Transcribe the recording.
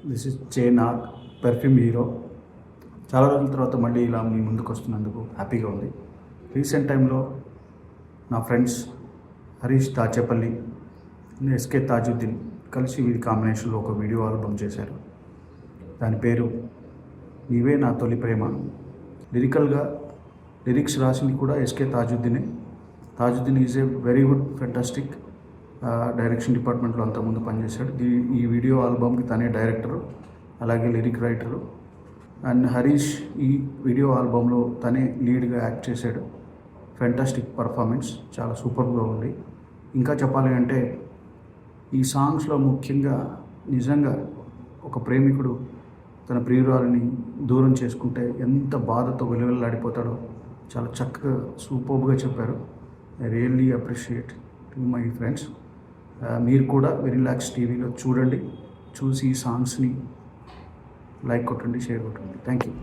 This is Nag perfume hero. చాలా రోజుల తర్వాత మళ్ళీ ఇలా మీ ముందుకు వస్తున్నందుకు హ్యాపీగా ఉంది. రీసెంట్ టైంలో నా ఫ్రెండ్స్ హరీష్ దాచేపల్లి, ఎస్కే తాజుద్దీన్ కలిసి వీరి కాంబినేషన్లో ఒక వీడియో ఆల్బమ్ చేశారు. దాని పేరు నీవే నా తొలి ప్రేమ. లిరిక్స్ రాసింది కూడా ఎస్కే తాజుద్దీనే. Tajuddin is a very good fantastic direction డిపార్ట్మెంట్లో అంతకుముందు పనిచేశాడు. ఈ వీడియో ఆల్బమ్కి తనే డైరెక్టరు, అలాగే లిరిక్ రైటరు. అండ్ హరీష్ ఈ వీడియో ఆల్బంలో తనే లీడ్గా యాక్ట్ చేశాడు. ఫెంటాస్టిక్ పర్ఫార్మెన్స్, చాలా సూపర్గా ఉంది. ఇంకా చెప్పాలి అంటే ఈ సాంగ్స్లో ముఖ్యంగా నిజంగా ఒక ప్రేమికుడు తన ప్రియురాలిని దూరం చేసుకుంటే ఎంత బాధతో వెలువెల్లాడిపోతాడో చాలా చక్కగా సూపర్గా చెప్పారు. I really appreciate to my friends. మీరు కూడా వెరిలాక్స్ టీవీలో చూడండి. చూసి ఈ సాంగ్స్ని లైక్ కొట్టండి, షేర్ కొట్టండి. Thank you.